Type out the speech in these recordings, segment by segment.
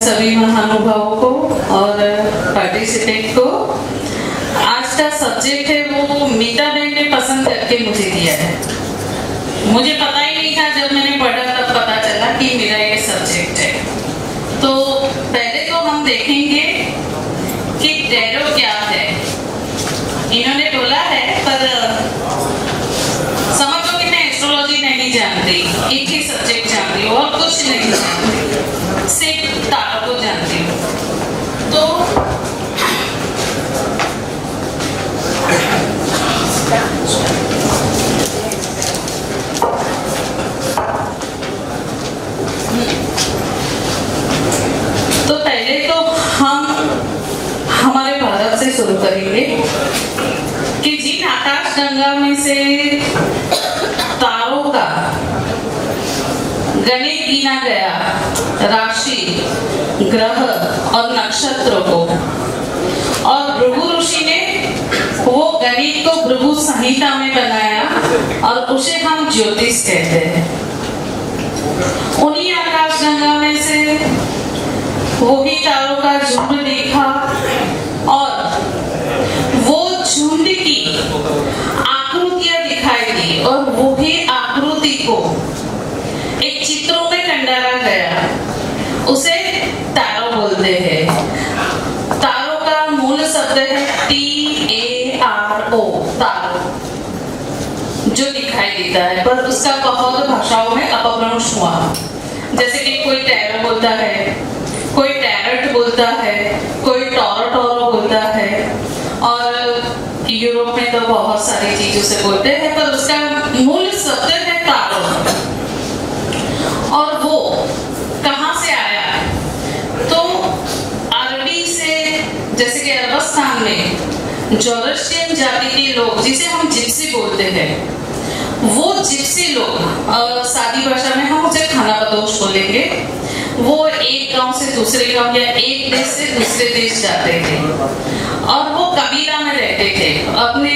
सभी महानुभावों को और पार्टिसिपेंट को। आज का सब्जेक्ट है वो मीता बहन ने पसंद करके मुझे दिया है। मुझे पता ही नहीं था, जब मैंने पढ़ा तब पता चला कि मेरा ये सब्जेक्ट है। तो पहले तो हम देखेंगे कि टैरो क्या है। इन्होंने बोला है, पर समझो कि मैं एस्ट्रोलॉजी नहीं जानती, एक ही सब्जेक्ट जानती हूँ और कुछ नहीं जानती, सिर्फ तारों को जानती हूँ। तो पहले तो हम हमारे भारत से शुरू करेंगे कि जिन आकाश गंगा में से तारों का गणित गिना गया, राशि, ग्रह और नक्षत्रों को, और भृगु ऋषि ने वो गणित को भृगु संहिता में बनाया और उसे हम ज्योतिष कहते हैं। उन्हीं आकाश गंगा में से वही तारों का झुंड देखा और वो झुंड की आकृतियां दिखाई दी और वही आकृति को एक चित्रों में कंडारा गया, उसे तारों बोलते हैं। तारों का मूल शब्द है TARO, तारो, जो दिखाई देता है, पर उसका बहुत भाषाओं में अपभ्रंश हुआ। जैसे कि कोई टैरो बोलता है, कोई टैरट बोलता है, कोई टोरो बोलता है, और यूरोप में तो बहुत सारी चीजों से बोलते हैं, पर उसका मूल शब्द है तारो। और वो कहाँ से आया? तो अरबी से, जैसे कि अरबस्तान में जोरस्ट्रियन जाति के लोग, जिसे हम जिप्सी बोलते हैं, वो जिप्सी लोग, सादी भाषा में हम उसे खानाबदोश बोलेंगे, वो एक गांव से दूसरे गांव या एक देश से दूसरे देश जाते थे और वो कबीला में रहते थे, अपने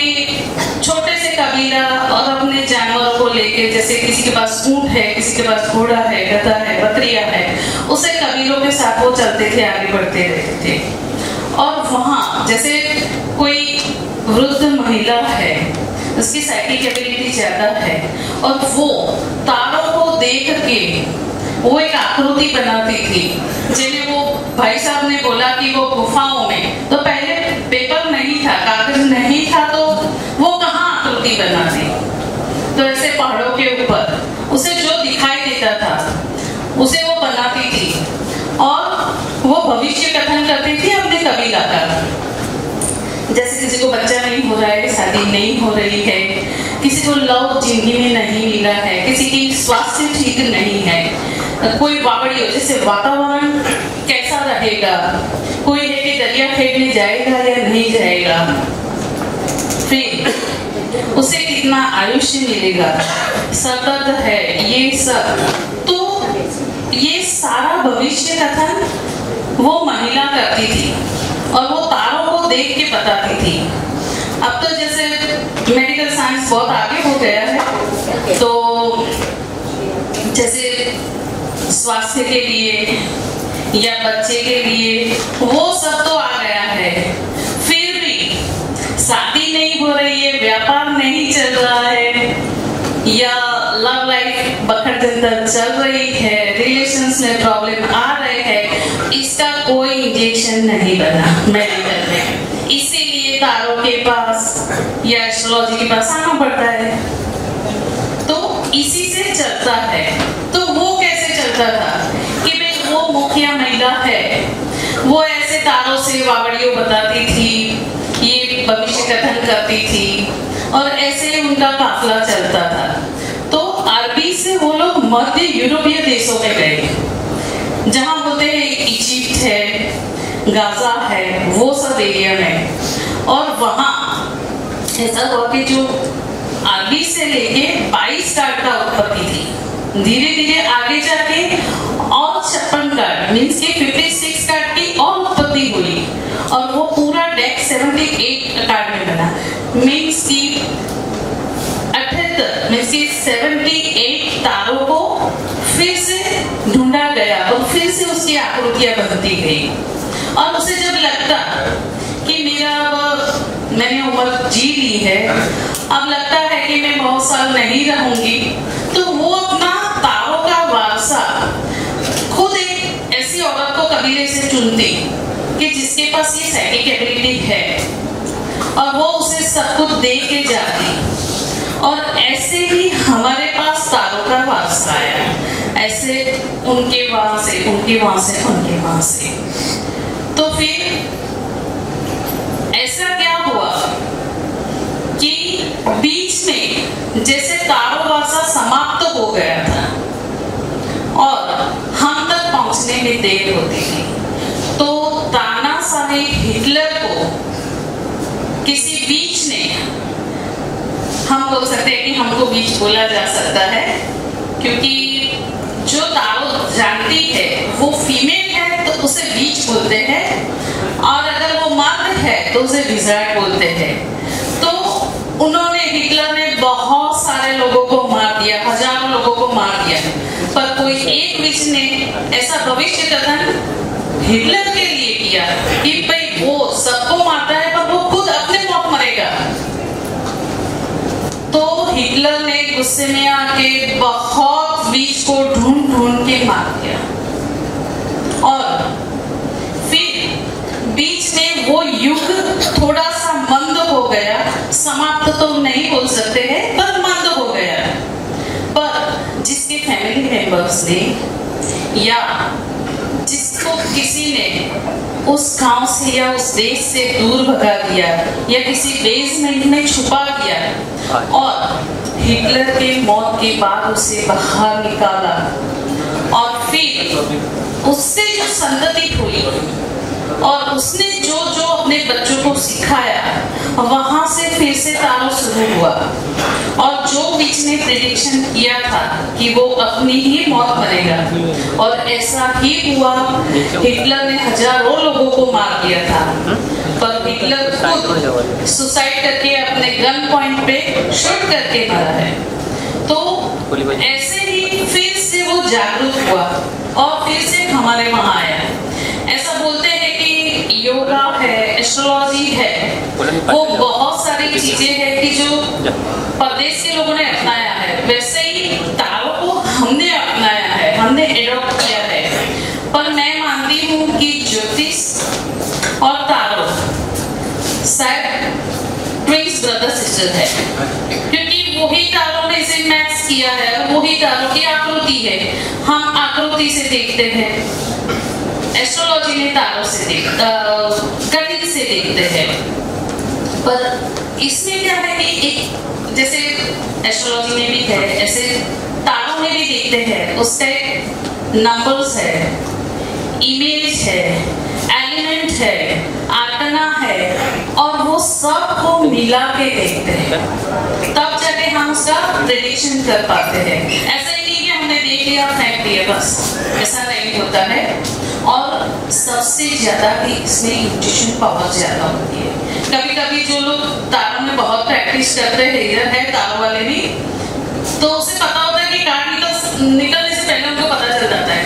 छोटे से कबीला, और अपने जानवरों को लेके, जैसे किसी के पास ऊंट है, किसी के पास घोड़ा है, गधा है, बकरियां है, उसे कबीलों के साथ वो चलते थे, आगे बढ़ते रहते थे। और वहाँ जैसे कोई वृद्ध महिला है, उसकी साइकिक एबिलिटी ज्यादा है, और वो तारों को देख के वो एक आकृति बनाती थी, जिन्हें वो भाई साहब ने बोला कि वो गुफाओं में, तो पहले पेपर नहीं था, कागज नहीं था, तो वो कहाँ आकृति बनाती? तो ऐसे पहाड़ों के ऊपर उसे जो दिखाई देता था उसे वो बनाती थी और वो भविष्य कथन करती थी अपने कबीला का। जैसे किसी को बच्चा नहीं हो रहा है, शादी नहीं हो रही है, किसी को लव जिंदगी में नहीं मिला है, किसी की स्वास्थ्य ठीक नहीं है, कोई बावड़ी हो, जैसे वातावरण कैसा रहेगा, कोई है कि दरिया खेलने जाएगा या नहीं जाएगा, फिर उसे कितना आयुष्य मिलेगा, सतत है, ये सब। तो ये सारा भविष्य कथन वो महिला करती थी और वो तारों को देख के बताती थी। अब तो जैसे मेडिकल साइंस बहुत आगे हो गया है, तो जैसे स्वास्थ्य के लिए या बच्चे के लिए वो सब तो आ गया है, फिर भी शादी नहीं हो रही है, व्यापार नहीं चल रहा है, या लव लाइफ बखर चल रही है, रिलेशंस में प्रॉब्लम आ रहे हैं, इसका कोई इंजेक्शन नहीं बना मेडिकल में, इसीलिए तारों के पास या एस्ट्रोलॉजी के पास आना पड़ता है। तो इसी से चलता है। तो वो कैसे चलता था कि भाई वो मुखिया महिला है, वो ऐसे तारों से वावड़ियों बताती थी, ये भविष्य कथन करती थी और ऐसे उनका काफिला चलता था। तो अरबी से वो लोग मध्य यूरोपीय देशों में गए, जहां बोलते हैं इजिप्ट है, गाजा है, वो सब एरिया में, और वहां ऐसा हुआ कि जो अरबी से लेके 22 कार्ड का उत्पत्ति थी, धीरे धीरे आगे जाके और 56 कार्ड मीन्स के 56 कार्ड की और उत्पत्ति हुई और वो पूरा डेक 78 कार्ड में बना, मीन्स की 78 मीन्स की 78 तारों को फिर से ढूंढा गया और फिर से उसकी आकृतियां बनती गई और उसे जब लगता कि मैंने उम्र जी ली है, अब लगता है कि मैं बहुत साल नहीं रहूंगी, तो वो अपना तारों का वारसा खुद एक ऐसी औरत को कबीले से चुनती कि जिसके पास ये साइकिक एबिलिटी है और वो उसे सब कुछ दे के जाती। और ऐसे ही हमारे पास तारों का वारसा आया, ऐसे उनके वहां से उनके वहां से उनके वहां से। तो फिर ऐसा क्या हुआ कि बीच में जैसे तारों वारसा समाप्त हो गया था और हम तक पहुंचने में देर होती थी, तो तानाशाही हिटलर को किसी बीच ने, हम बोल सकते हैं कि हमको बीच बोला जा सकता है, क्योंकि जो तारो जानती है वो फीमेल है तो उसे बीच बोलते हैं, और अगर वो मर्द है तो उसे विजार्ड बोलते हैं। तो उन्होंने, हिटलर ने बहुत सारे लोगों को मार दिया, हजारों लोगों को मार दिया, पर कोई एक विच ने ऐसा भविष्य कथन हिटलर के लिए किया कि भाई वो सबको मारता है पर वो खुद अपने मौत मरेगा। तो हिटलर ने गुस्से में आके बहुत बीच को ढूंढ ढूंढ के मार दिया और फिर बीच में वो युग थोड़ा सा मंद हो गया, समाप्त तो नहीं बोल सकते हैं पर मंद हो गया। पर जिसके फैमिली मेंबर्स ने या जिसको किसी ने उस गांव से या उस देश से दूर भगा दिया या किसी बेसमेंट में छुपा दिया और हिटलर के मौत के बाद उसे बाहर निकाला और फिर उससे जो संतति हुई और उसने जो जो अपने बच्चों को सिखाया, वहां से फिर से तारों शुरू हुआ। और जो बीच ने प्रेडिक्शन किया था कि वो अपनी ही मौत मरेगा और ऐसा ही हुआ। हिटलर ने हजारों लोगों को मार दिया था, पर हिटलर खुद सुसाइड करके अपने गन पॉइंट पे शूट करके मरा है। तो ऐसे ही फिर से वो जागरूक हुआ और फिर से हमारे वहां आया। ऐसा बोलते हैं कि योगा है, एस्ट्रोलॉजी है, वो बहुत सारी चीजें हैं कि जो प्रदेश के लोगों ने अपनाया है, वैसे ही तारों को हमने अपनाया है, हमने एडॉप्ट किया है। पर मैं मानती हूँ कि ज्योतिष और तारों शायद ट्विंस ब्रदर सिस्टर है, क्योंकि वही तारों ने इसे मैच किया है, वही तारों की आकृति है, हम आकृति से देखते हैं। एस्ट्रोलॉजी ने तारों से गणित से देखते हैं। पर इसमें क्या है कि एक जैसे एस्ट्रोलॉजी में भी है, ऐसे तारों में भी देखते हैं, उसके नंबर्स है, इमेज है, एलिमेंट है, आर्कना है, और वो सब को मिला के देखते हैं, तब जाके हम उसका प्रेडिक्शन कर पाते हैं। ऐसा ही नहीं कि हमने देख लिया फेंक दिया बस, ऐसा नहीं होता है। और सबसे ज्यादा भी इसमें इंट्यूशन पावर ज्यादा होती है। कभी कभी जो लोग तारों में बहुत प्रैक्टिस करते हैं, इधर है तारों वाले भी, तो उसे पता होता है कि कार्ड निकलने से पहले उनको पता चल जाता है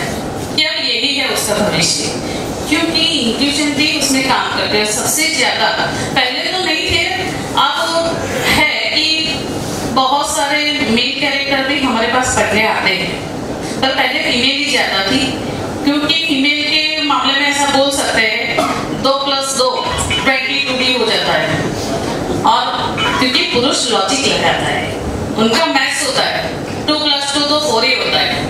कि अब यही है उसका भविष्य, क्योंकि इंट्यूशन भी उसमें काम करते हैं सबसे ज्यादा। पहले तो नहीं थे, अब है कि बहुत सारे मेल कैरेक्टर भी हमारे पास पढ़ने आते हैं, पर पहले फीमेल ही ज्यादा थी, क्योंकि फीमेल के मामले में ऐसा बोल सकते हैं 2 + 2 22 भी हो जाता है, और क्योंकि पुरुष लॉजिक लगाता है, उनका मैथ्स होता है, 2 + 2 तो 4 ही होता है,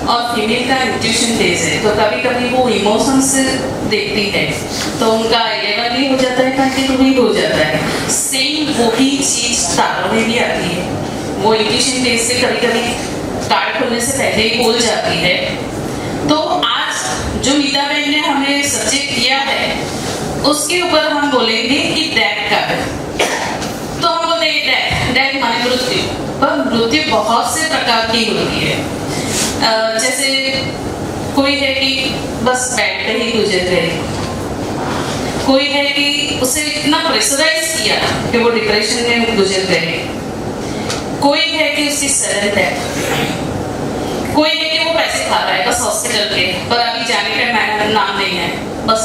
और फीमेल का इंट्यूशन तेज है, तो कभी कभी वो इमोशंस से देखती है तो उनका 11 भी हो जाता है, 22 भी हो जाता है। सेम वही चीज तारों में भी आती है, वो इंट्यूशन तेज से कभी कभी कार्ड खोलने से पहले ही बोल जाती है। तो आज जो मीता बहन ने हमें सब्जेक्ट दिया है, उसके ऊपर हम बोलेंगे कि डेथ का है। तो हम बोलते हैं डेथ माने मृत्यु, पर मृत्यु बहुत से प्रकार की होती है। जैसे कोई है कि बस बैठ कर ही गुजर गए, कोई है कि उसे इतना प्रेशराइज किया कि वो डिप्रेशन में गुजर गए, कोई है कि उसकी सडन डेथ, कोई नहीं कि वो पैसे खा रहा है बस हॉस्पिटल के, पर अभी जाने का मैंने नाम नहीं है, बस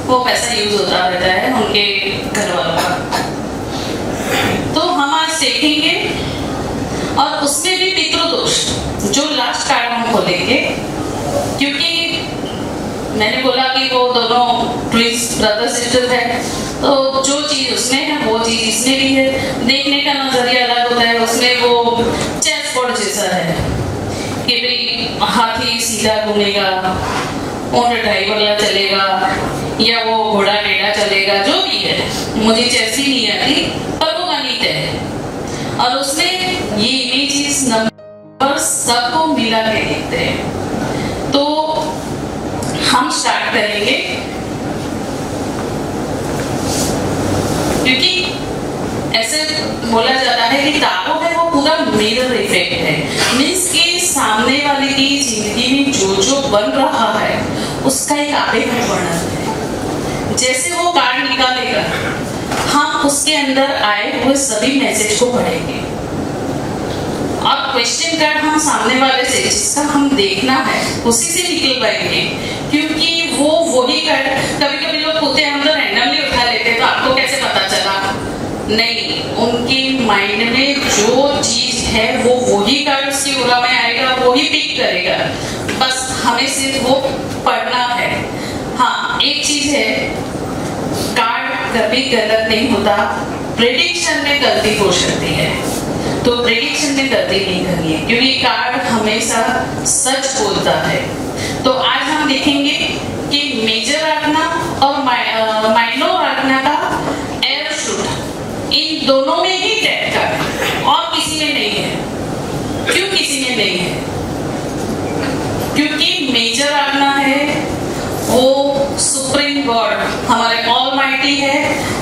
वो पैसा यूज होता रहता है उनके घर वालों का। तो हम आज देखेंगे और उसमें भी पितृदोष, जो लास्ट कार्ड हम खोलेंगे, क्योंकि मैंने बोला कि वो दोनों ट्विंस ब्रदर सिस्टर है, तो जो चीज उसमें है वो चीज इसमें भी है। देखने का नजरिया अलग होता है, उसमें वो चेस बोर्ड जैसा है कि भाई हाथी सीधा घूमेगा, ऊंट ड्राइवर चलेगा, या वो घोड़ा टेढ़ा चलेगा, जो भी है, मुझे चेस ही नहीं आती, पर वो गणित है और उसमें ये इमेजेस नंबर सबको मिला के देखते हैं। तो हम स्टार्ट करेंगे, क्योंकि ऐसे बोला जाता है कि तारों है वो पूरा मिरर इफेक्ट है, मीन्स के सामने वाले की जिंदगी में जो जो बन रहा है उसका एक आवेग वर्णन है। जैसे वो कार्ड निकालेगा, हम उसके अंदर आए हुए सभी मैसेज को पढ़ेंगे और क्वेश्चन कार्ड हम सामने वाले से जिसका हम देखना है उसी से निकलवाएंगे, क्योंकि वो वही कार्ड, कभी कभी लोग पूछते हैं हम तो रैंडमली उठा लेते हैं, तो आपको कैसे पता चला? नहीं, उनके माइंड में जो चीज है वो वही कार्ड उसकी उरा में आएगा, वही पिक करेगा, बस हमें सिर्फ वो पढ़ना है। हाँ, एक चीज है, कार्ड कभी गलत नहीं होता, प्रेडिक्शन में गलती हो सकती है, तो प्रेडिक्शन में गलती नहीं करनी है, क्योंकि कार्ड हमेशा सच बोलता है। तो आज हम देखेंगे कि मेजर आर्कना और माइनर आर्कना का एयर शूट, इन दोनों में ही डेट कार्ड है और किसी में नहीं है। क्यों किसी में नहीं है? क्योंकि मेजर आर्कना है वो सुप्रीम गॉड हमारे ऑलमाइटी है,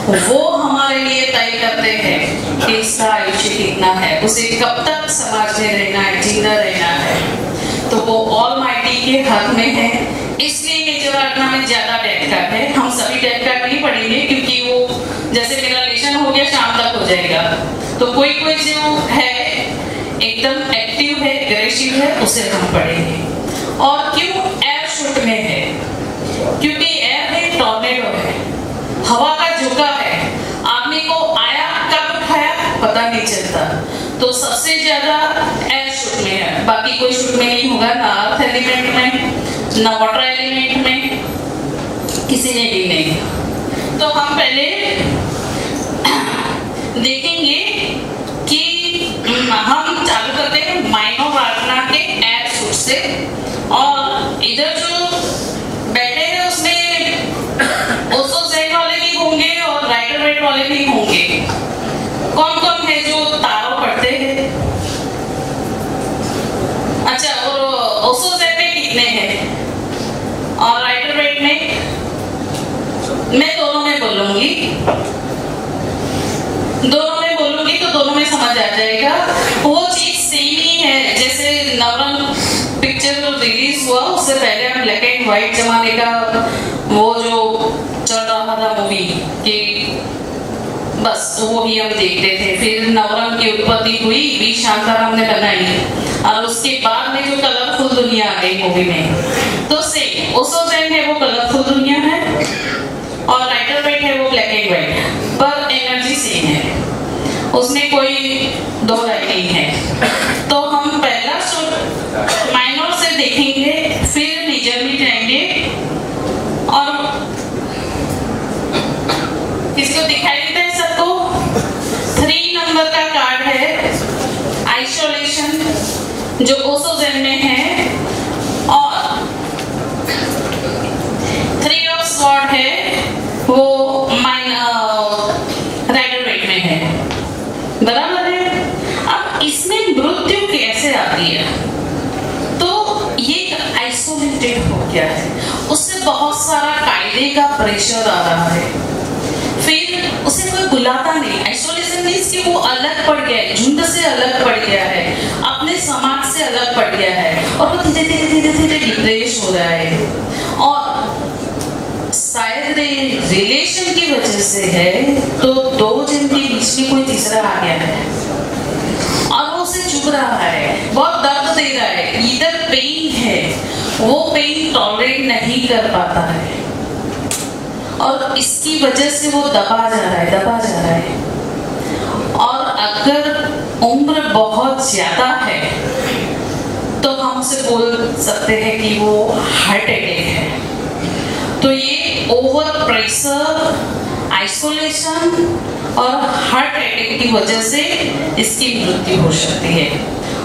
वो हमारे लिए तय करते हैं कि इसका आयुष्य कितना है, उसे कब तक समाज में रहना है, जिंदा रहना है, तो वो ऑलमाइटी के हाथ में है। इसलिए मेजर आर्कना में ज्यादा डेथ कार्ड है। हम सभी डेथ कार्ड नहीं पढ़ेंगे, क्योंकि वो जैसे मेरा लेशन हो गया शाम तक हो जाएगा, तो कोई कोई जो है एकदम एक्टिव है, एग्रेसिव है, उसे हम पढ़ेंगे। और क्यों एयर शूट में है? क्योंकि एयर है, टॉर्नेडो है, हवा का झोंका है, आदमी को आया कब उठाया पता नहीं चलता, तो सबसे ज्यादा एयर शूट में है, बाकी कोई शूट में नहीं होगा, ना अर्थ एलिमेंट में, ना वाटर एलिमेंट में, किसी ने भी नहीं। तो हम पहले देखेंगे कि हम चालू करते हैं माइनर आर्कना के एयर शूट से, और इधर जो बैठे हैं उसमें ओसो ज़ेन वाले भी होंगे और राइडर वेट वाले भी होंगे। कौन कौन है जो तारों पढ़ते हैं? अच्छा, और ओसो ज़ेन में कितने हैं और राइडर वेट में? मैं दोनों में बोलूंगी, तो दोनों में समझ आ जाएगा। वो चीज सेम ही है, जैसे नवरंग पिक्चर रिलीज हुआ उससे पहले हम ब्लैक एंड व्हाइट जमाने का वो जो चल रहा था मूवी कि बस वो ही हम देखते थे, फिर नवरंग की उत्पत्ति हुई, बी शांताराम ने बनाई, और उसके बाद में जो कलरफुल दुनिया आ गई मूवी में, तो सेम ओसो ज़ेन है वो कलरफुल दुनिया है और राइडर वेट है वो ब्लैक एंड व्हाइट, पर एनर्जी सेम है, उसमें कोई दो राय नहीं है। तो हम पहला शूट माइनर से देखेंगे, फिर मेजर में जाएंगे, और किसको दिखाई देता है सबको? 3 नंबर का कार्ड है आइसोलेशन, जो ओसो ज़ेन में है, और 3 ऑफ स्वॉर्ड है वो राइडर वेट में है, बराबर है। अब इसमें मृत्यु कैसे आती है? तो ये आइसोलेटेड हो गया है, उससे बहुत सारा कायदे का प्रेशर आ रहा है, फिर उसे कोई बुलाता नहीं। आइसोलेशन मींस कि वो अलग पड़ गया है, झुंड से अलग पड़ गया है, अपने समाज से अलग पड़ गया है, और वो धीरे धीरे धीरे धीरे डिप्रेस हो रहा है, और शायद रिलेशन की वजह से है, तो 2 जन के बीच में कोई तीसरा आ गया है, और वो से चुभ रहा है, बहुत दर्द दे रहा है, इधर पेन है, वो पेन टॉलरेट नहीं कर पाता है और इसकी वजह से वो दबा जा रहा है। और अगर उम्र बहुत ज्यादा है तो हम उसे बोल सकते हैं कि वो हार्ट अटैक है। तो ये ओवर प्रेशर, आइसोलेशन और हार्ट अटैक की वजह से इसकी मृत्यु हो सकती है।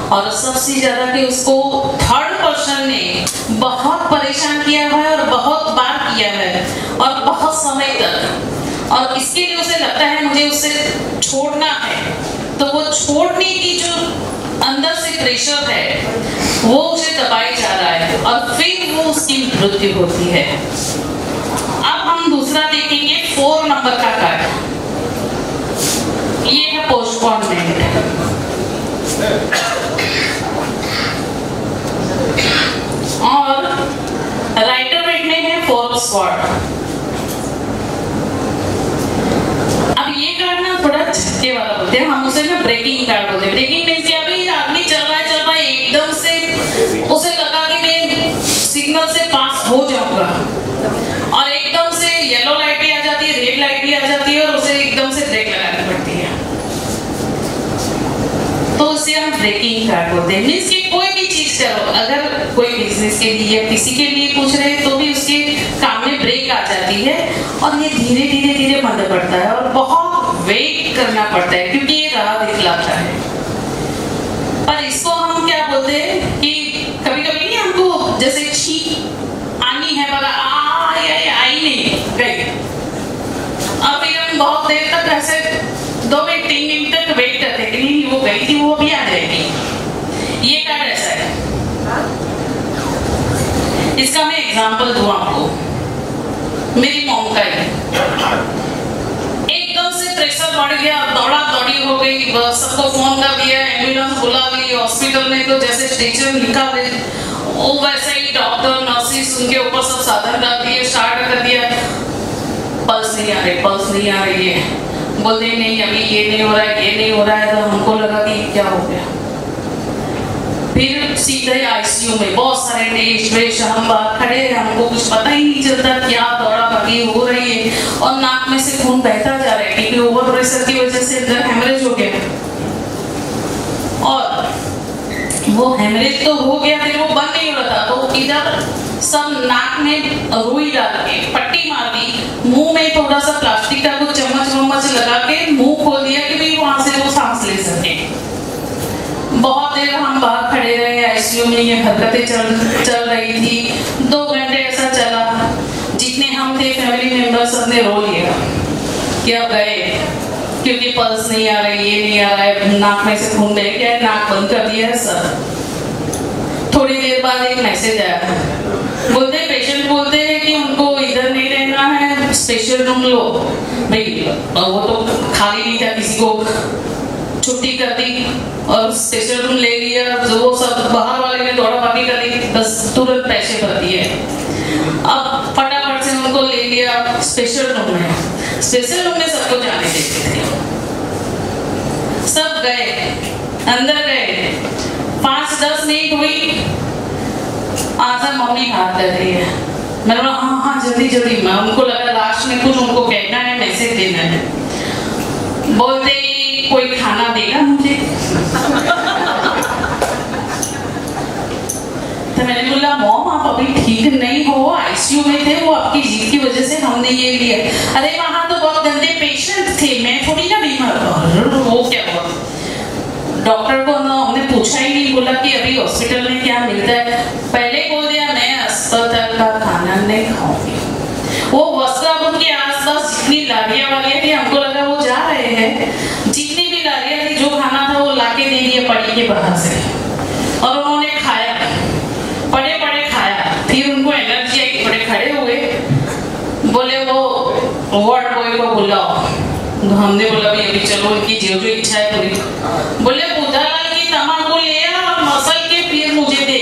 और सबसे ज्यादा कि उसको थर्ड पर्सन ने बहुत परेशान किया है और बहुत बार किया है और बहुत समय तक, और इसके लिए उसे लगता है मुझे उसे छोड़ना है, तो वो छोड़ने की जो अंदर से प्रेशर है वो उसे दबाए जा रहा है और फिर वो उसकी मृत्यु होती है। अब हम दूसरा देखेंगे 4 नंबर का कार्ड। ये है पोस्टपोनमेंट। और राइटर बेड में है 4 ऑफ स्वॉर्ड। अब ये कार्ड ना थोड़ा झटके वाला बोलते हैं, हम उसे ना ब्रेकिंग कार्ड बोलते हैं। ब्रेकिंग मींस कि अभी आदमी चल रहा है एकदम से उसे लगा कि मैं सिग्नल से पास हो जाऊंगा और एकदम से येलो लाइट भी आ जाती है, रेड लाइट भी आ जाती है और उसे एकदम से ब्रेक लगानी पड़ती है, तो उसे हम ब्रेकिंग कार्ड बोलते हैं। मींस कि कोई भी चीज करो, अगर कोई बिजनेस के लिए या किसी के लिए पूछ रहे हैं तो भी उसके काम में ब्रेक आ जाती है और ये धीरे धीरे धीरे बंद पड़ता है और बहुत वेट करना पड़ता है क्योंकि ये राह दिखलाता है। पर इसको हम क्या बोलते हैं कि कभी कभी नहीं हमको जैसे छींक आनी है वाला आई नहीं गई, और फिर हम बहुत देर तक ऐसे 2 मिनट 3 मिनट तक वेट करते हैं कि नहीं वो गई थी, वो अभी आ जाएगी। ये कार्ड ऐसा है। इसका मैं एग्जांपल दूं आपको, मेरी मॉम का ही एकदम से प्रेशर बढ़ गया, दौड़ा दौड़ी हो गई, सबको फोन कर दिया, एम्बुलेंस बुला ली, हॉस्पिटल में तो जैसे स्ट्रेचर निकाले वो वैसे ही डॉक्टर नर्सिस उनके ऊपर सब साधन डाल दिए, स्टार्ट कर दिया, पल्स नहीं आ रही है, बोलते नहीं अभी ये नहीं हो रहा है। तो हमको लगा कि क्या हो गया, फिर सीधे आईसीयू में बहुत सारे टेस्ट, हम बाहर खड़े हैं, हमको कुछ पता ही नहीं चलता क्या दौड़ा भागी हो रही है और नाक में से खून बहता जा रहा है क्योंकि ओवर प्रेशर की वजह से अंदर हेमरेज हो गया। और वो हेमरेज तो हो गया, फिर वो बंद नहीं हो रहा था, तो इधर सब नाक में रुई डाल के पट्टी मार दी, मुंह में थोड़ा सा प्लास्टिक का कुछ चम्मच लगा के मुंह खोल दिया कि भाई वहां से वो सांस ले सके। बहुत देर हम बाहर खड़े रहे आईसीयू में, ये हरकतें चल रही थी। 2 घंटे ऐसा चला, जितने हम थे फैमिली मेंबर्स सबने रो लिया कि अब गए क्योंकि पल्स नहीं आ रही, ये नहीं आ रहा है, नाक में से खून बह गया है, नाक बंद कर दिया है सब। थोड़ी देर बाद एक मैसेज आया, पेशेंट बोलते हैं कि उनको इधर नहीं रहना है, स्पेशल रूम लो। भाई वो तो खाली नहीं था, किसी को छुट्टी कर दी और स्पेशल रूम ले लिया, जो वो सब बाहर वाले ने दौड़ा भागी कर दी, बस तुरंत पैसे भर दिए। अब फटाफट से उनको ले लिया स्पेशल रूम में। स्पेशल रूम में सबको जाने देते थे, सब गए, अंदर गए, 5-10 मिनट हुई, आशा मम्मी हाथ कर रही है, मैंने बोला हाँ जल्दी। मैं उनको लगा लास्ट में कुछ उनको कहना है, मैसेज देना है। बोलते कोई खाना देगा मुझे तो मैंने बोला मॉम आप अभी ठीक नहीं हो, आईसीयू में थे, वो आपकी जीत की वजह से हमने ये लिया। अरे वहां तो बहुत गंदे पेशेंट थे, मैं थोड़ी ना बीमार। वो क्या हुआ, डॉक्टर को हमने पूछा ही नहीं, बोला कि अभी हॉस्पिटल में क्या मिलता है, पहले बोल दिया मैं अस्पताल का खाना नहीं खाऊंगी। वो वस्त्रापुर के आसपास जितनी लारियां वालियां थी, हमको लगा वो जा रहे हैं, जितनी भी लारियां थी जो खाना था वो लाके दे दिया पड़ी के बाहर से, और उन्होंने खाया, पड़े खाया। फिर उनको एनर्जी आई, बड़े खड़े हुए, बोले वो वार्ड बॉय को बुलाओ। तो हमने बोला भाई अभी चलो, इनकी जो इच्छा है पूरी। बोले बुधालाल की तमाकू ले आ और मसल के फिर मुझे दे।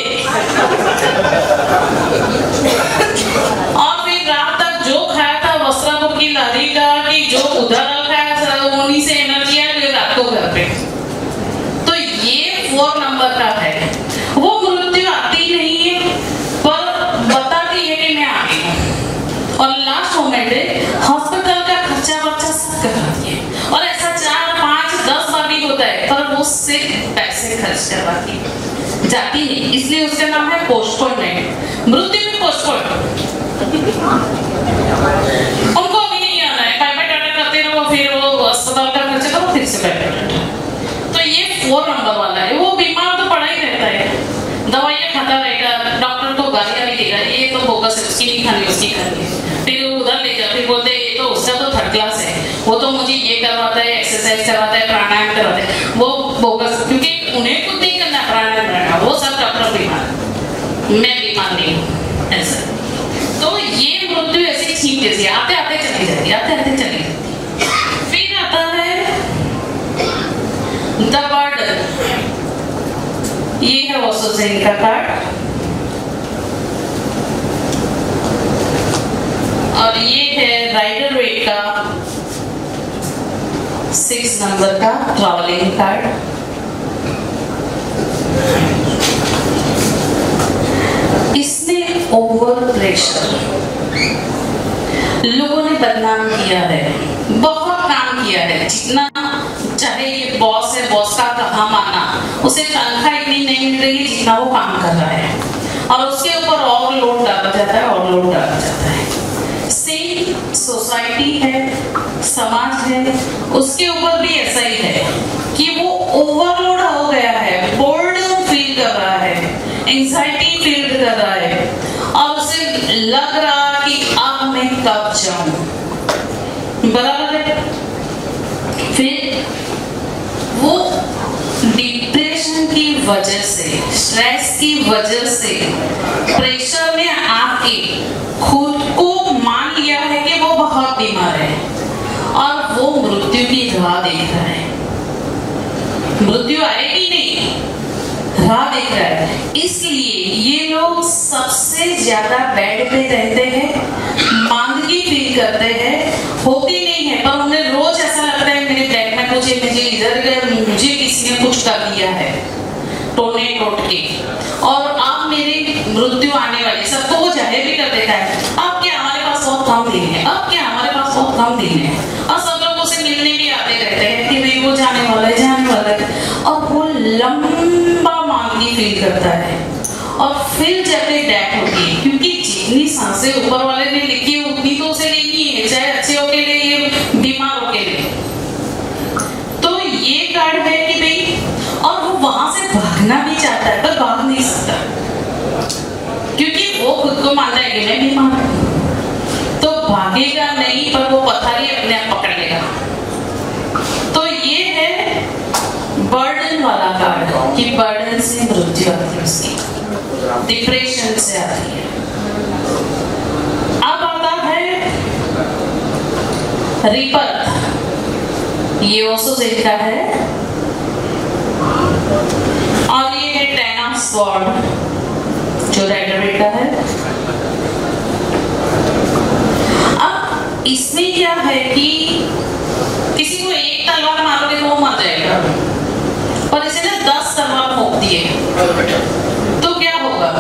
और फिर रात तक जो खाया था वस्त्रापुर की लारी का, कि जो बुधालाल खाया उन्हीं से एनर्जी आई रात को घर पे। तो ये उससे पैसे खर्च करवाती है, जाती नहीं, इसलिए उसका नाम है पोस्टपोनमेंट। मृत्यु में पोस्टपोन, उनको अभी नहीं आना है, बाय टाटा करते रहो, फिर वो अस्पताल का खर्च करो, फिर से बाय टाटा। तो ये 4 नंबर वाला है। वो बीमार तो पड़ा ही रहता है, दवाइयाँ खाता रहेगा, डॉक्टर को गालियाँ भी देगा, ये तो बोगस है, उसकी नहीं खानी, उसकी खानी है। फिर उधर ले जा, फिर बोलते ये तो उसका तो 3rd क्लास है, वो तो मुझे ये करवाता है, एक्सरसाइज करवाता है, प्राणायाम करवाता है, वो बोगस, क्योंकि उन्हें खुद नहीं करना प्राणायाम, वो सब डॉक्टर बीमार, मैं बीमार नहीं हूँ ऐसा। तो ये मृत्यु ऐसी छींक जैसी आते आते चली जाती, आते आते चली जाती। फिर आता है द बर्डन, ये है ओसोजेन का कार्ड, और ये है राइडर वेट का 6 नंबर का ट्रैवलिंग कार्ड। इसमें ओवर प्रेशर, लोगों ने बदनाम किया है, बहुत काम किया है, जितना चाहे ये बॉस है, बॉस का कहा माना, उसे तनख्वाह इतनी नहीं मिल रही जितना वो काम कर रहा है, और उसके ऊपर और लोड डाला जाता है, और लोड डाला जाता है। सेम सोसाइटी है, समाज है, उसके ऊपर भी ऐसा ही है कि वो ओवरलोड हो गया है, बोर्डम फील कर रहा है, एंजाइटी फील कर रहा है, और उसे लग रहा कि अब मैं कब जाऊं, बराबर है। फिर वो डिप्रेशन की वजह से, स्ट्रेस की वजह से, प्रेशर में आके खुद को मान लिया है कि वो बहुत बीमार है, और वो मृत्यु की राह देख रहा है। मृत्यु आएगी नहीं, राह देख रहा है। इसलिए ये लोग सबसे ज्यादा बेड पे रहते हैं, मांदगी फील करते हैं, होती नहीं है, पर उन्हें रोज ऐसा लगता है मेरे बैग में मुझे इधर गया, मुझे किसी ने कुछ कर दिया है, टोने टोट के, और अब मेरी मृत्यु आने वाली। सबको वो जाहिर भी कर देता है, अब क्या हमारे पास बहुत कम दिन है, अब क्या हमारे पास बहुत कम दिन है, और सब लोग उसे मिलने भी आते रहते हैं कि भाई वो जाने वाला है, जाने वाला है, और वो लंबा मांगी फील करता है। और फिर जब डेथ होती है, क्योंकि जितनी सांसें ऊपर वाले ने लिखी है उतनी तो उसे लेनी है, चाहे अच्छे के लिए या बीमारों के लिए। तो ये कार्ड है कि भाई, और वो वहां से भागना भी चाहता है पर भाग नहीं सकता, क्योंकि वो खुद को मानता है कि मैं बीमार हूं, तो भागेगा नहीं, पर वो पथारी अपने आप पकड़ लेगा। तो ये है बर्डन वाला कार्ड, कि बर्डन से मृत्यु आती है उसकी, डिप्रेशन से आती है। अब आता है रिबर्थ, ये ओसोजेन का है, और ये है 10 ऑफ स्वॉर्ड जो राइडर वेट का है। अब इसमें क्या है कि किसी को एक तलवार मारोगे तो वो मर जाएगा, पर इसे ना 10 तलवार ठोक दिए तो क्या होगा?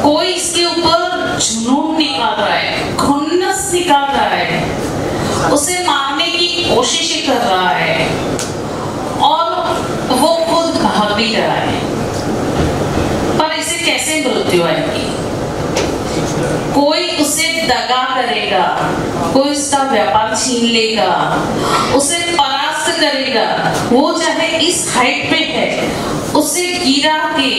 कोई इसके ऊपर जुनून निकाल रहा है, खुन्नस निकाल रहा है, उसे मारने की कोशिश कर रहा है, और वो खुद भाग भी रहा है। पर इसे कैसे मृत्यु आएगी? कोई उसे दगा करेगा, कोई उसका व्यापार छीन लेगा, उसे परास्त करेगा, वो चाहे इस हाइट पे है, उसे गिरा के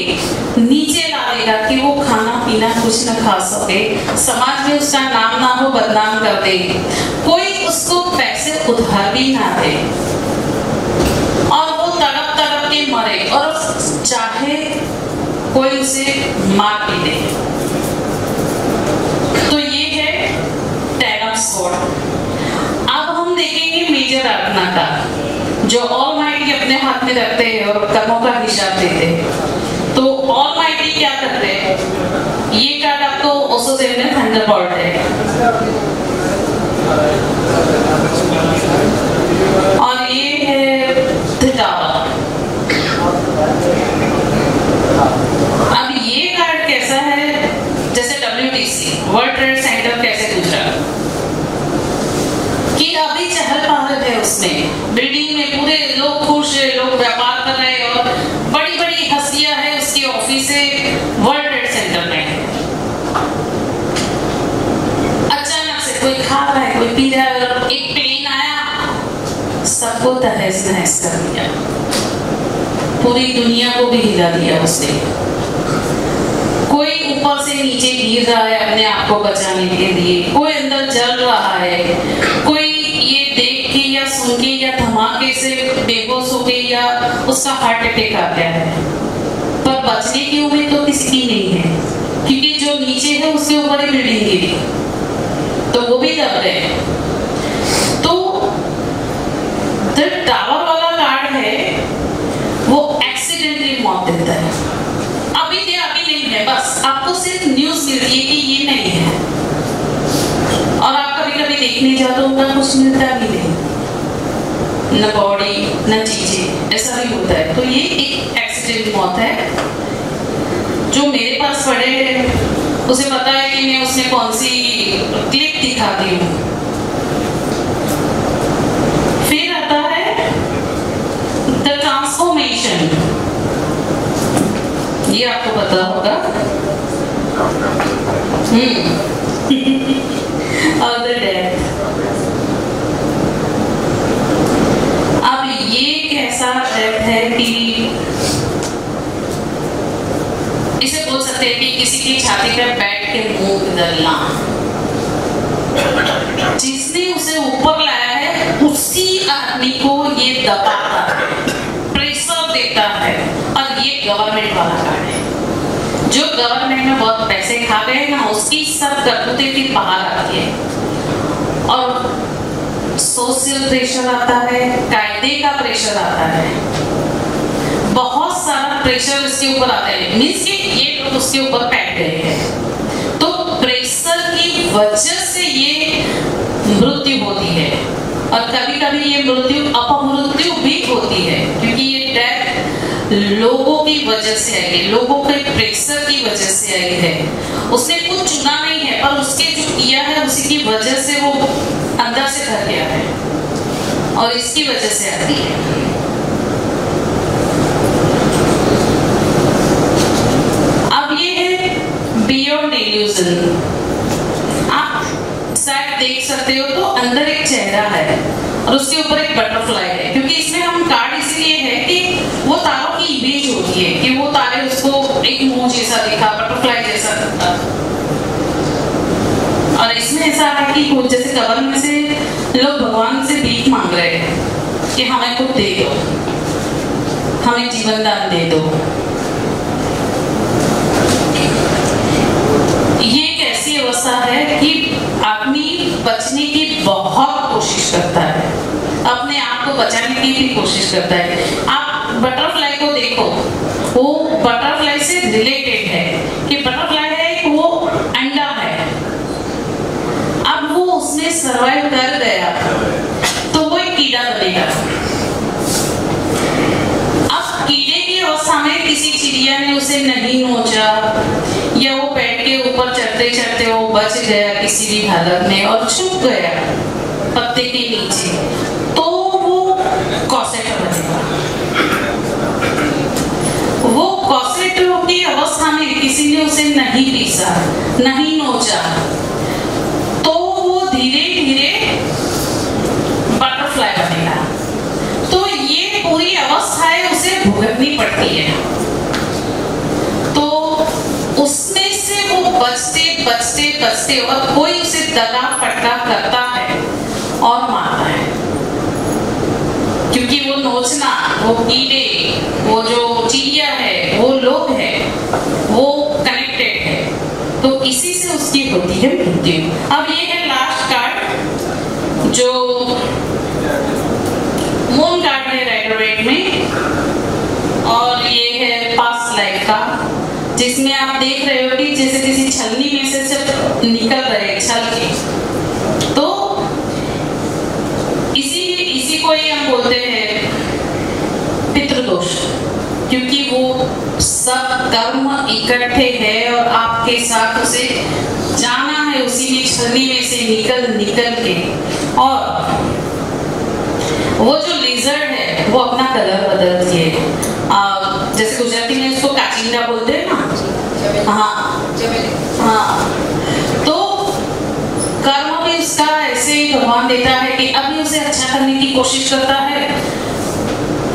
नीचे ला देगा कि वो खाना पीना कुछ न खा सके, समाज में उसका नाम ना हो, बदनाम कर दे, कोई उसको पैसे उधार भी ना दे, और वो तड़प तड़प के मरे, और चाहे कोई उसे मार भी दे। तो ये है 10 ऑफ स्वॉर्ड। अब हम देखेंगे मेजर आत्मा का, जो ऑलमाइटी अपने हाथ में रखते हैं और कर्मों का हिसाब देते हैं। तो ऑलमाइटी क्या करते हैं? ये कार्ड आपको ओसोजेन में थंडरबोल्ट है, और ये है द टावर। अब ये कार्ड कैसा है? जैसे WTC, वर्ल्ड ट्रेड सेंटर कैसे गुजरा, कि अभी चहल पहल है उसमें, बिल्डिंग में पूरे लोग खुश है, लोग सबको तहस नहस कर दिया, पूरी दुनिया को भी हिला दिया उसने। कोई ऊपर से नीचे गिर रहा है अपने आप को बचाने के लिए, कोई अंदर जल रहा है, कोई ये देख के या सुन के या धमाके से बेहोश हो के या उसका हार्ट अटैक आ गया है, पर बचने की उम्मीद तो किसी की नहीं है, क्योंकि जो नीचे है उसके ऊपर ही बिल्डिंग गिरी तो वो भी दब गए। तो जो टावर वाला कार्ड है वो एक्सीडेंटली मौत देता है। अभी नहीं है, बस आपको सिर्फ न्यूज मिलती है कि ये नहीं है, और आप कभी कभी देखने जाओ तो उनका कुछ मिलता भी नहीं, न बॉडी न चीजें, ऐसा भी होता है। तो ये एक एक्सीडेंट मौत है। जो मेरे पास पड़े हैं उसे पता है कि मैं उसमें कौन सी क्लिप दिखाती हूँ। फिर आता है द ट्रांसफॉर्मेशन, ये आपको पता होगा। और द डेथ। अब ये कैसा डेथ है कि इसे बोल सकते हैं कि किसी की छाती पर बैठ के मुंह बदलना। जिसने उसे ऊपर लाया है उसी आदमी को ये दबाता है, प्रेशर देता है, और ये गवर्नमेंट वाला कार्ड है। जो गवर्नमेंट में बहुत पैसे खा गए ना, उसकी सब करतूतें फिर बाहर आती है, और सोशल प्रेशर आता है, कायदे का प्रेशर आता है, बहुत सारा प्रेशर इसके ऊपर आता है। मीन्स कि ये लोग उसके ऊपर बैठ गए हैं, तो प्रेशर की वजह से ये मृत्यु होती है, और कभी कभी ये मृत्यु अपमृत्यु भी होती है, क्योंकि ये डेथ लोगों की वजह से आई है, लोगों के प्रेशर की वजह से आई है। उसने कुछ चुना नहीं है, पर उसके जो किया है उसी की वजह से वो अंदर से भर गया है, और इसकी वजह से आती है। अब ये है बियॉन्ड इल्यूजन। आप शायद देख सकते हो तो अंदर एक चेहरा है और उसके ऊपर एक बटरफ्लाई है, क्योंकि इसमें हम कार्ड इसलिए है कि वो तारों की इमेज होती है कि वो तारे उसको एक मुंह जैसा दिखा, बटरफ्लाई जैसा दिखा। और इसमें ऐसा है कि जैसे कबर में से लोग भगवान से भीख मांग रहे हैं कि हमें कुछ दे दो, हमें जीवन दान दे दो। ये एक ऐसी अवस्था है कि आदमी बचने की बहुत कोशिश करता है, अपने आप को बचाने की भी कोशिश करता है। आप बटरफ्लाई को देखो, वो बटरफ्लाई से रिलेटेड है कि बटरफ्लाई है एक वो अंडा है, अब वो उसने सर्वाइव कर गया तो वो एक कीड़ा बनेगा। अब कीड़े की अवस्था में किसी चिड़िया ने उसे नहीं नोचा, या वो पेड़ के ऊपर चढ़ते चढ़ते वो बच गया किसी भी हालत में और छुप गया पत्ते के नीचे, तो वो कॉसेटर बनेगा। वो कॉसेटर की अवस्था में किसी ने उसे नहीं पीसा, नहीं नोचा, तो वो धीरे धीरे बटरफ्लाई बनेगा। तो ये पूरी अवस्थाएं उसे भुगतनी पड़ती है। तो उसमें से वो बचते बचते बचते, और कोई उसे दगा फटका करता है और मारता है, क्योंकि वो नोचना, वो कीड़े, वो जो चिड़िया है, वो लोग है, वो कनेक्टेड है, तो इसी से उसकी होती है मृत्यु। अब ये है लास्ट कार्ड जो मून कार्ड है राइडर में, और ये है पास्ट लाइफ का, जिसमें आप देख रहे हो कि जैसे किसी छलनी में से जब निकल रहे छल के, तो इसी को ही हम बोलते हैं पितृदोष, क्योंकि वो सब कर्म इकट्ठे है और आपके साथ उसे जाना है उसी में छलनी में से निकल के। और वो जो लेजर्ड है वो अपना कलर बदलती है, जैसे गुजराती में उसको काचिंडा बोलते हैं ना। हाँ, तो कर्म भी उसका ऐसे भगवान देता है कि अभी उसे अच्छा करने की कोशिश करता है,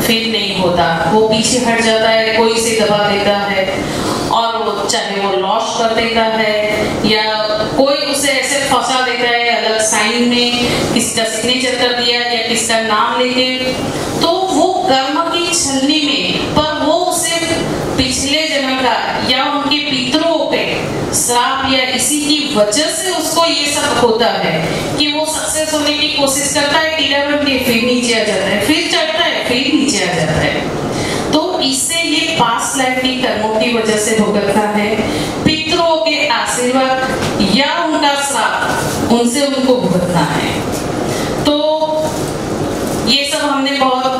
फिर नहीं होता, वो पीछे हट जाता है, कोई से दबा देता है, और वो चाहे वो लॉस कर देता है या कोई उसे ऐसे फंसा देता है अलग साइन में, किसका सिग्नेचर कर दिया या किसका नाम लेके, तो वो कर्म की छलनी में, पर वो उसे पिछले जन्म का या उनके पितरों पे श्राप या इसी की वजह से उसको ये सब होता है कि वो सक्सेस होने की कोशिश करता है, टीला बन के फिर नीचे आ जाता है, फिर चढ़ता है, फिर नीचे आ जाता है। तो इससे ये पास्ट लाइफ की कर्मों की वजह से भुगतना है, पितरों के आशीर्वाद या उनका श्राप, उनसे उनको भुगतना है। तो ये सब हमने बहुत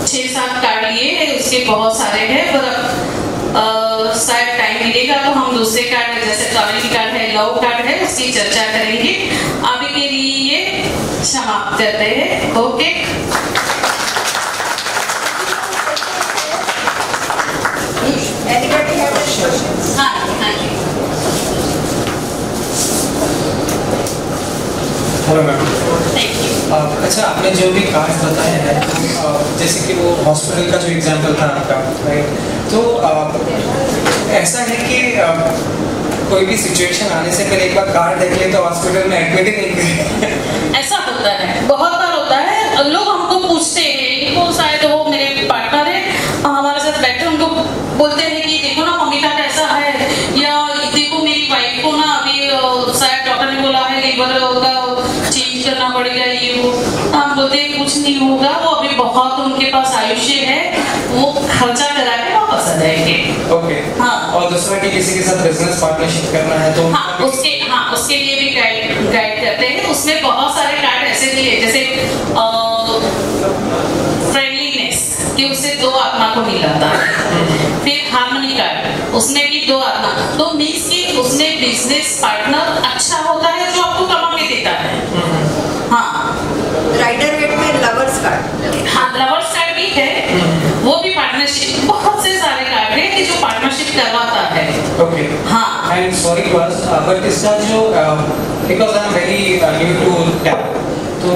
6-7 कार्ड लिए हैं, उसके बहुत सारे हैं, पर शायद टाइम मिलेगा तो हम दूसरे कार्ड जैसे ट्रैवलिंग कार्ड है, लव कार्ड है, उसकी चर्चा करेंगे। अभी के लिए ये समाप्त करते हैं। Okay, Anybody have any questions? हाँ हाँ जी। Hello ma'am. Thank you. अच्छा, आपने जो भी कार्ड बताए हैं, जैसे कि वो हॉस्पिटल का जो एग्जाम्पल था आपका, राइट, तो ऐसा है कि कोई भी सिचुएशन आने से पहले एक बार कार्ड देख ले तो हॉस्पिटल में एडमिट ही नहीं करें। ऐसा होता है, बहुत बार होता है, लोग हमको पूछते हैं, इनको शायद वो मेरे पार्टनर है हमारे साथ बैठे, उनको बोलते हैं कि देखो ना मम्मी का कैसा है, या देखो मेरी वाइफ को ना अभी शायद डॉक्टर ने बोला है लीवर का चेंज करना पड़ेगा, ये वो। हम बोलते हैं कुछ नहीं होगा, वो अभी बहुत उनके पास आयुष्य है, वो खर्चा करा के वापस आ जाएंगे। ओके, हाँ। और दूसरा कि किसी के साथ बिजनेस पार्टनरशिप करना है तो उसके लिए भी गाइड करते हैं। उसमें बहुत सारे कार्ड ऐसे दिए, जैसे फ्रेंडलीनेस कि उससे 2 आत्मा को मिलाता है, फिर हार्मनी कार्ड, उसमें भी 2 आत्मा, तो मीन्स कि उसमें बिजनेस पार्टनर अच्छा होता है जो आपको कमा के देता है। हाँ, राइडर वेट में लवर्स कार्ड। हाँ, लवर्स कार्ड भी है, वो भी पार्टनरशिप, बहुत से सारे कार्ड है कि जो पार्टनरशिप करवाता है। ओके, हाँ, I am sorry to ask, but इसका जो because I am very new to tap, तो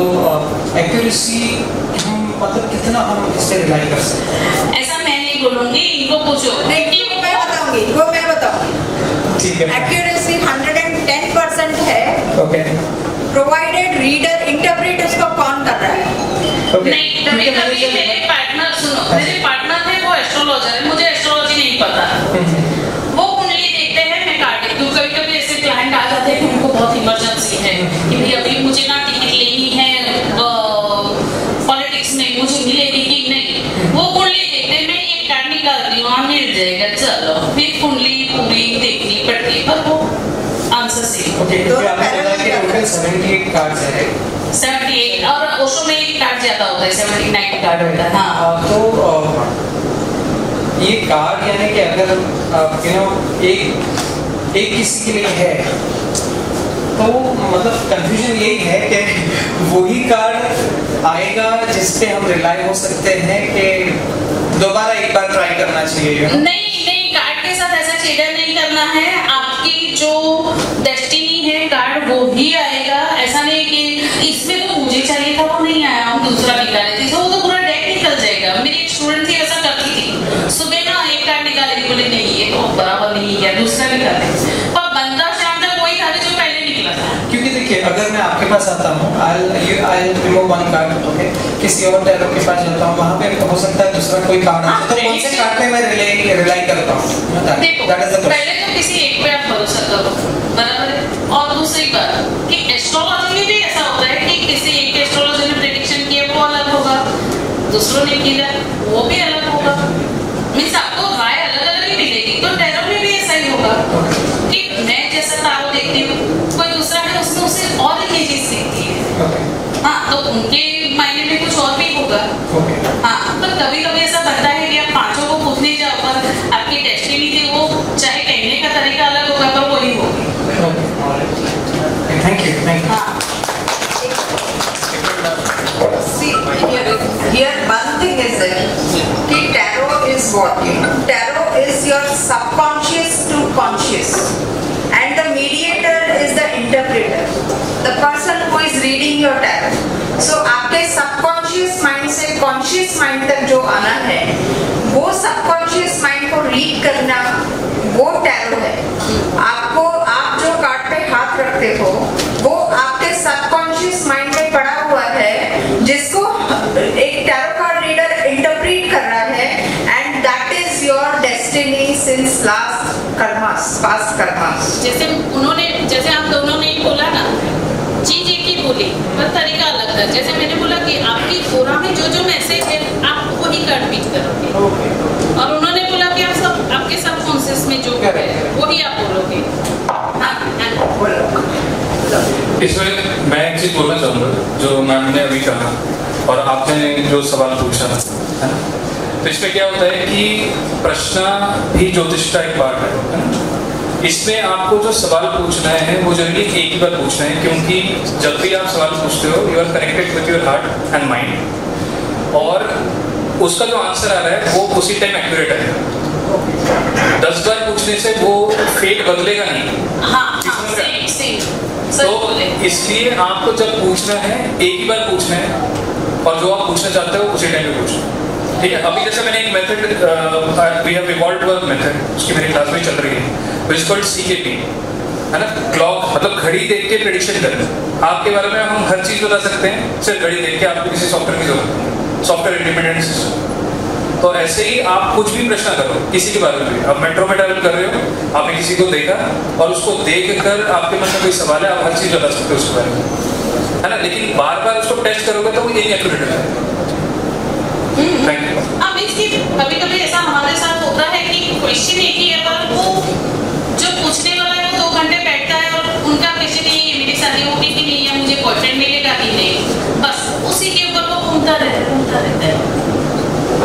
एक्यूरेसी मतलब कितना हम इस पे रिलाई कर सकते हैं? ऐसा मैं नहीं बोलूंगी, इनको पूछो। नहीं, वो मैं बताऊंगी। ठीक है, एक्यूरेसी 110% है, ओके, प्रोवाइडेड रीडर इंटरप्रेट उसको कौन कर रहा है। ओके। नहीं, कभी कभी मेरे पार्टनर, सुनो, मेरे पार्टनर है वो एस्ट्रोलॉजर है, मुझे एस्ट्रोलॉजी नहीं पता, वो कुंडली देखते हैं, मैं कार्ड देखती हूँ। कभी कभी ऐसे क्लाइंट आ जाते हैं कि उनको बहुत इमरजेंसी है कि भाई अभी मुझे ना टिकट लेनी है पॉलिटिक्स में, मुझे मिलेगी कि नहीं, वो कुंडली देखते हैं, मैं एक कार्ड निकालती हूँ, मिल जाएगा, चलो, फिर कुंडली पूरी देखनी पड़ती है, पर वो आंसर सही। ओके, क्योंकि आपने बताया कि टोटल 78 कार्ड्स हैं, 78, और ओशो में एक कार्ड ज्यादा होता है, 79 कार्ड होता है। हाँ, तो ये कार्ड यानी कि अगर यू नो एक किसी के लिए है तो मतलब कंफ्यूजन यही है कि वही कार्ड आएगा जिस पे हम रिलाई हो सकते हैं कि दोबारा एक बार ट्राई करना चाहिए। नहीं, कार्ड के साथ ऐसा चीटर नहीं करना है, आपकी जो डेस्टिनी है कार्ड वो ही आएगा। ऐसा नहीं कि इसमें तो मुझे चाहिए था वो नहीं आया, हम दूसरा निकाले थे, तो वो तो पूरा डेक निकल जाएगा। मेरी एक स्टूडेंट थी ऐसा करती थी, सुबह ना एक कार्ड निकाले थी, बोले नहीं ये तो बराबर नहीं है, दूसरा निकाले, पर बंदा शाम तक वही था जो पहले निकला था। क्योंकि देखिए, अगर मैं आपके पास आता हूँ, I'll remove one card, okay, किसी और टैरो के पास जाता हूँ, वहाँ पे हो सकता है दूसरा कोई कार्ड आ जाए, तो कौन से कार्ड पे मैं रिलाई करता हूँ? देखो, पहले तो किसी एक पे आप भरोसा करो, बराबर है। और दूसरी बात कि एस्ट्रोलॉजी में भी ऐसा होता है कि किसी एक एस्ट्रोलॉजर ने प्रेडिक्शन किया वो अलग होगा, दूसरों ने किया वो भी अलग होगा, मीन्स आपको राय अलग अलग ही मिलेगी। तो टैरो में भी ऐसा ही होगा कि मैं जैसा तारो देखती हूँ, कोई दूसरा है उसने उसे और ही चीज देखती है। हाँ, तो उनके मायने में कुछ और भी होगा। हाँ, तो कभी कभी ऐसा बनता है कि आप पांचों को पूछने जाओ पर आपकी डेस्टिनी थी वो चाहे कहने का तरीका अलग होगा पर वही होगी। Thank you. हाँ, See, here one thing is that tarot is what? Tarot is your subconscious to conscious, and the mediator is the interpreter. The person who is reading your conscious mind तक जो आना है, वो subconscious mind को read करना, वो tarot है। आपको, आप जो कार्ड पे हाथ रखते हो वो आपके सबकॉन्शियस माइंड में पड़ा हुआ है, जिसको एक टैरो कार्ड रीडर इंटरप्रेट कर रहा है, and that is your destiny since last karmas, past karmas. जैसे आप दोनों ने बोला ना, चीज एक ही बोली पर तरीका अलग था। जैसे मैंने बोला कि आपकी कोरा में जो जो मैसेज है आप वही कार्ड पिक करोगे, और उन्होंने बोला कि आप सब आपके सबकॉन्शियस में जो है वही आप बोलोगे। इसमें मैं एक चीज बोलना चाहूँगा जो मैम ने अभी कहा और आपने जो सवाल पूछा है ना, तो इसमें क्या होता है कि प्रश्न भी ज्योतिष का एक पार्ट है ना। इसमें आपको जो सवाल पूछना है वो जरूरी एक ही बार पूछना है, क्योंकि जब भी आप सवाल पूछते हो you are connected with your heart and mind, और उसका जो आंसर आ रहा है वो उसी टाइम एक्यूरेट है। 10 बार पूछने से वो फेट बदलेगा नहीं। हाँ, तो इसलिए आपको जब पूछना है एक ही बार पूछना है, और जो आप पूछना चाहते हो उसी टाइम पे पूछना। ठीक है, अभी जैसे मैंने एक method, we have evolved a method, उसकी मेरी क्लास में चल रही है, which is called CKP, है ना, क्लॉक मतलब घड़ी देख के प्रेडिक्शन करना। आपके बारे में हम हर चीज बता सकते हैं सिर्फ घड़ी देख के, आपको किसी सॉफ्टवेयर की जरूरत नहीं, सॉफ्टवेयर इंडिपेंडेंट सिस्टम। तो ऐसे ही आप कुछ भी प्रश्न करो किसी के बारे में, आप मेट्रो में ट्रैवल कर रहे हो, आपने किसी को देखा और उसको देख कर आपके मन में कोई सवाल है, आप हर चीज बता सकते हो उसके बारे में, है ना। लेकिन बार बार उसको टेस्ट करोगे तो वो यही एक्यूरेट हो जाएगा। Thank you. कभी कभी ऐसा हमारे साथ होता है कि क्वेश्चन एक ही है, पर वो जो पूछने वाला है वो 2 घंटे बैठता है और उनका क्वेश्चन यही है, मेरी शादी होगी कि नहीं, या मुझे बॉयफ्रेंड मिलेगा कि नहीं, बस उसी के ऊपर वो घूमता रहता है।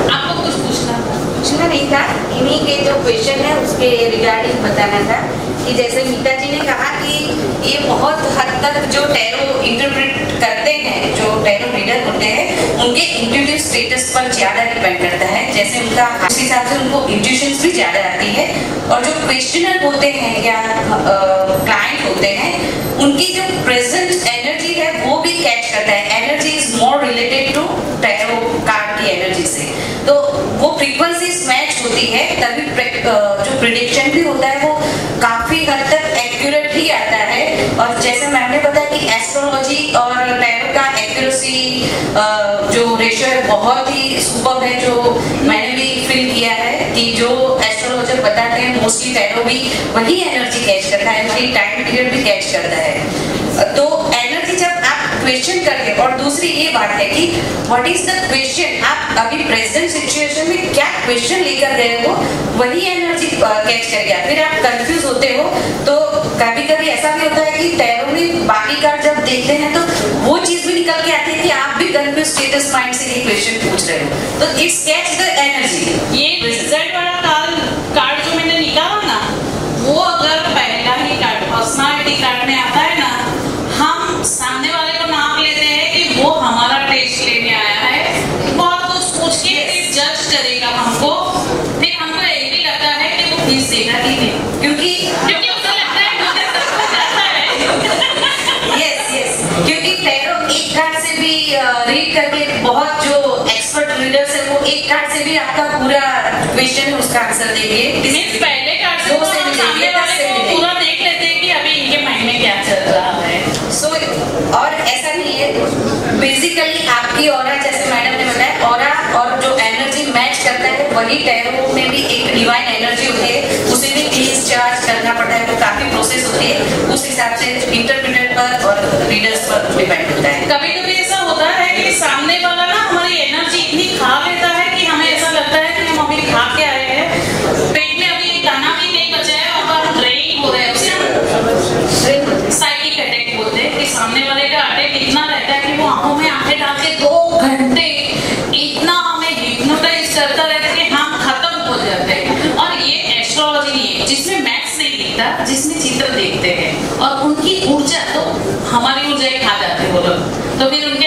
आपको कुछ पूछना नहीं था, इन्हीं के जो क्वेश्चन है उसके रिगार्डिंग बताना था कि जैसे मीता जी ने कहा कि ये बहुत हद तक जो टैरो इंटरप्रेट करते हैं, जो टैरो रीडर होते हैं, उनके इंट्यूटिव स्टेटस पर ज़्यादा डिपेंड करता है। जैसे उनका उस हिसाब से उनको इंट्यूशंस भी ज़्यादा आती है, और जो क्वेश्चनर होते हैं या क्लाइंट होते हैं, उनकी जो प्रेजेंट एनर्जी है वो भी कैच करता है। Energy is more related to tarot card की एनर्जी से, तो वो फ्रीक्वेंसीज मैच होती है, तभी जो प्रिडिक्शन भी होता है वो काफी हद तक एक्यूरेट ही आता है। और जैसे मैंने बताया कि एस्ट्रोलॉजी और टैरो का एक्यूरेसी जो रेशियो है बहुत ही सुपर है, जो मैंने भी फील किया है कि जो एस्ट्रोलॉजर बताते हैं मोस्टली टैरो भी वही एनर्जी कैच करता है, वही टाइम पीरियड भी कैच करता है। तो एनर्जी जब आप क्वेश्चन करके, और दूसरी ये बात है कि व्हाट इज द क्वेश्चन, आप अभी प्रेजेंट सिचुएशन में क्या क्वेश्चन लेकर गए हो, वही एनर्जी कैच कर गया। फिर आप कंफ्यूज होते हो, तो कभी कभी ऐसा भी होता है कि टैरो में बाकी कार्ड जब देखते हैं तो वो चीज भी निकल के आती है कि आप भी कंफ्यूज स्टेटस माइंड से ये क्वेश्चन पूछ रहे हो, तो इट्स कैच द एनर्जी। ये रिजल्ट वाला कार्ड जो मैंने निकाला ना, वो अगर पहला ही कार्ड पर्सनालिटी कार्ड में आता है ना, हम सामने वाले को नाप लेते हैं कि वो हमारा टेस्ट लेने आया है, बहुत कुछ पूछ के फिर जज करेगा हमको, फिर हमको ये भी लगता है कि वो फीस देगा कि नहीं, क्योंकि उसे लगता है मुझे सब कुछ आता है। यस, क्योंकि टैरो एक कार्ड से भी रीड करके, बहुत जो एक्सपर्ट रीडर्स है वो एक कार्ड से भी आपका पूरा क्वेश्चन है उसका आंसर देंगे। मीन्स पहले कार्ड से हम सामने वाले को पूरा देख लेते हैं कि अभी इनके माइंड में क्या चल रहा है। और ऐसा नहीं है, बेसिकली आपकी ऑरा, जैसे मैडम ने बताया, ऑरा और जो एनर्जी मैच करता है वही टैरो में भी एक डिवाइन एनर्जी होती है, उसे भी क्लींस चार्ज करना पड़ता है, तो काफी प्रोसेस होती है, उस हिसाब से इंटरप्रेटर पर और रीडर्स पर डिपेंड होता है। कभी कभी ऐसा होता है कि सामने वाला ना हमारी एनर्जी इतनी खा लेता है कि हमें ऐसा लगता है कि हम अभी खा के आए हैं, पेट में अभी एक दाना भी नहीं बचा है और हम ड्रेनिंग हो रहे हैं, उसे हम साइकिक अटैक बोलते हैं कि सामने वाले का अटैक इतना रहता है कि वो आंखों में आंखें डाल के 2 घंटे इतना हमें हिप्नोटाइज करता रहता है कि हम खत्म हो जाते हैं। और ये एस्ट्रोलॉजी नहीं है जिसमें मैथ्स नहीं दिखता, जिसमें चित्र देखते हैं, और उनकी ऊर्जा तो हमारी ऊर्जा ही खा जाते हैं वो लोग, तो फिर उनके